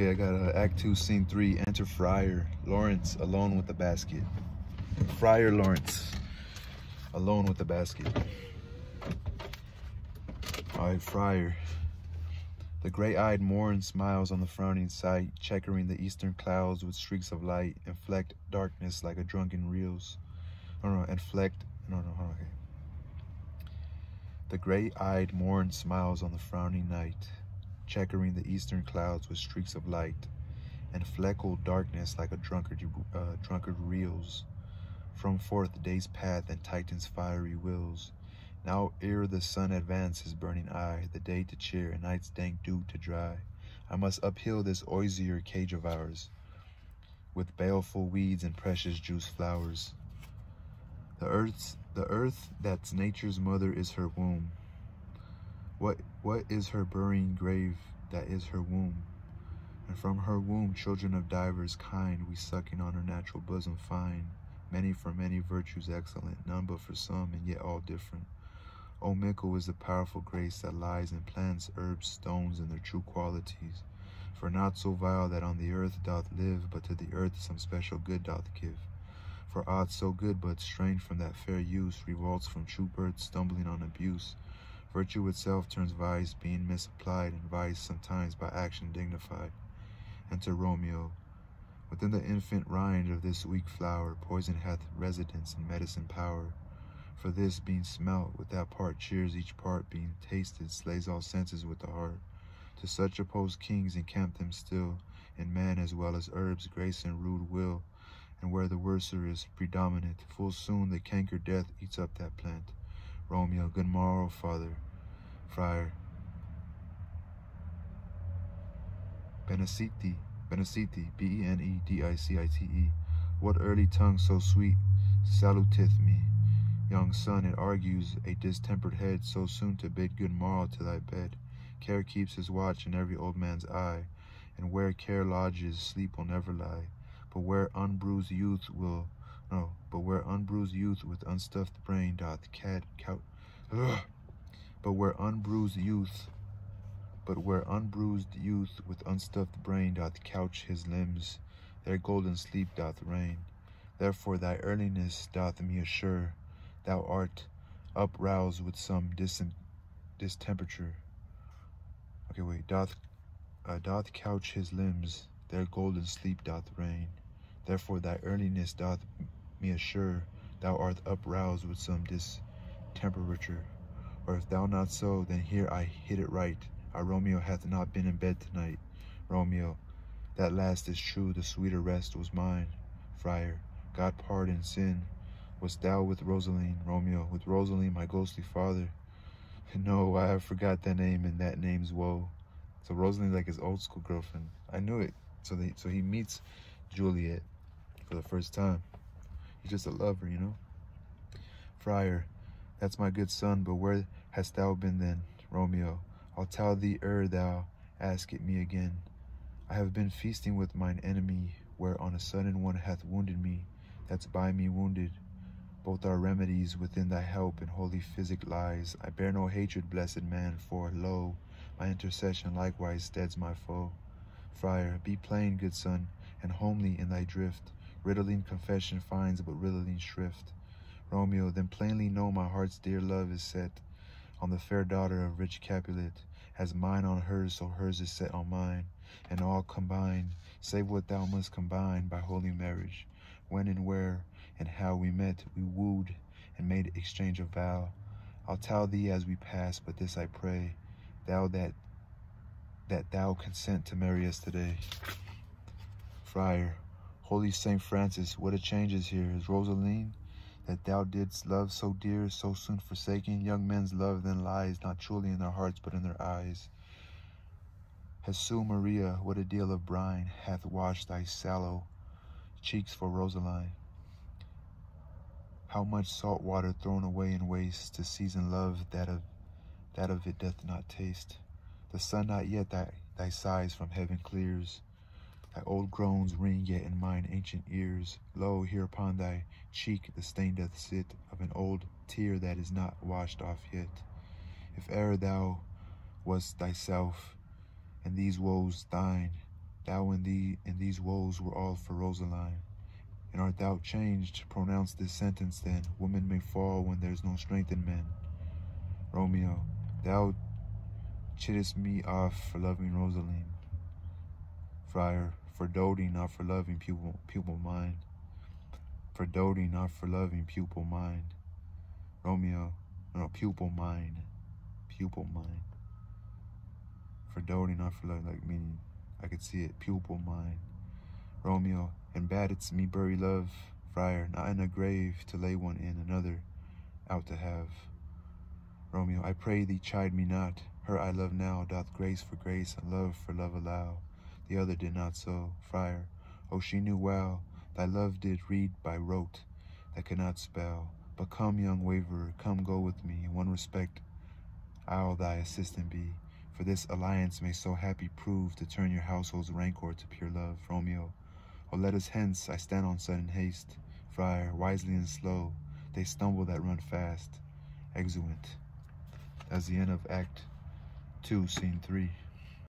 Okay, I got Act 2, Scene 3. Enter Friar Lawrence, alone with the basket. Friar Lawrence, alone with the basket. Alright, Friar. The gray-eyed morn smiles on the frowning sight, checkering the eastern clouds with streaks of light, inflect darkness like a drunken reels. The gray-eyed morn smiles on the frowning night, checkering the eastern clouds with streaks of light, and fleckled darkness like a drunkard reels from forth day's path and Titan's fiery wheels. Now ere the sun advance his burning eye, the day to cheer and night's dank dew to dry, I must uphill this osier cage of ours, with baleful weeds and precious juice flowers. The earth that's nature's mother is her womb. What is her burying grave that is her womb? And from her womb children of divers kind we sucking on her natural bosom find, many for many virtues excellent, none but for some and yet all different. O mickle is the powerful grace that lies in plants, herbs, stones, and their true qualities. For not so vile that on the earth doth live, but to the earth some special good doth give. For aught so good but strained from that fair use, revolts from true birth, stumbling on abuse. Virtue itself turns vice, being misapplied, and vice sometimes by action dignified. Enter Romeo. Within the infant rind of this weak flower, poison hath residence and medicine power. For this being smelt with that part cheers each part, being tasted slays all senses with the heart. To such opposed kings encamp them still, in man as well as herbs, grace and rude will. And where the worser is predominant, full soon the canker death eats up that plant. Romeo, good morrow, father. Friar. Benedicite, Benedicite. What early tongue so sweet saluteth me? Young son, it argues a distempered head, so soon to bid good morrow to thy bed. Care keeps his watch in every old man's eye, and where care lodges, sleep will never lie. But where unbruised youth with unstuffed brain doth couch his limbs, there golden sleep doth reign. Therefore thy earliness doth me assure, thou art uproused with some distemperature. Doth couch his limbs, there golden sleep doth reign. Therefore thy earliness doth me assure, thou art uproused with some distemperature. Or if thou not so, then here I hit it right. Our Romeo hath not been in bed tonight. Romeo, that last is true, the sweeter rest was mine. Friar, God pardon sin. Wast thou with Rosaline, Romeo, with Rosaline, my ghostly father? No, I have forgot that name and that name's woe. So Rosaline like his old school girlfriend. I knew it. So he meets Juliet for the first time. He's just a lover, you know? Friar, that's my good son, but where hast thou been then? Romeo, I'll tell thee ere thou ask it me again. I have been feasting with mine enemy, where on a sudden one hath wounded me, that's by me wounded. Both are remedies within thy help, and holy physic lies. I bear no hatred, blessed man, for, lo, my intercession likewise steads my foe. Friar, be plain, good son, and homely in thy drift. Riddling confession finds but riddling shrift. Romeo, then plainly know my heart's dear love is set on the fair daughter of rich Capulet, as mine on hers, so hers is set on mine, and all combined, save what thou must combine by holy marriage. When and where and how we met, we wooed and made exchange of vow. I'll tell thee as we pass, but this I pray, thou that thou consent to marry us today. Friar, holy Saint Francis, what a change is here. Is Rosaline, that thou didst love so dear, so soon forsaken? Young men's love then lies, not truly in their hearts, but in their eyes. Jesu Maria, what a deal of brine hath washed thy sallow cheeks for Rosaline? How much salt water thrown away in waste, to season love that of it doth not taste. The sun not yet thy sighs from heaven clears, thy old groans ring yet in mine ancient ears. Lo, here upon thy cheek the stain doth sit, of an old tear that is not washed off yet. If e'er thou wast thyself, and these woes thine, Thou in these woes were all for Rosaline. And art thou changed? Pronounce this sentence then. Women may fall when there's no strength in men. Romeo, thou chidest me off for loving Rosaline. Friar, for doting, not for loving, pupil mine. For doting, not for loving, pupil mine. Romeo, no, pupil mine. Pupil mine. For doting, not for loving, like meaning, I could see it, pupil mine. Romeo, and bad it's me bury love. Friar, not in a grave to lay one in, another out to have. Romeo, I pray thee chide me not. Her I love now doth grace for grace and love for love allow. The other did not so. Friar, oh, she knew well, thy love did read by rote, that could not spell. But come, young waverer, come go with me. In one respect I'll thy assistant be, for this alliance may so happy prove to turn your household's rancor to pure love. Romeo, oh, let us hence, I stand on sudden haste. Friar, wisely and slow, they stumble that run fast. Exeunt. That's the end of Act 2, Scene 3.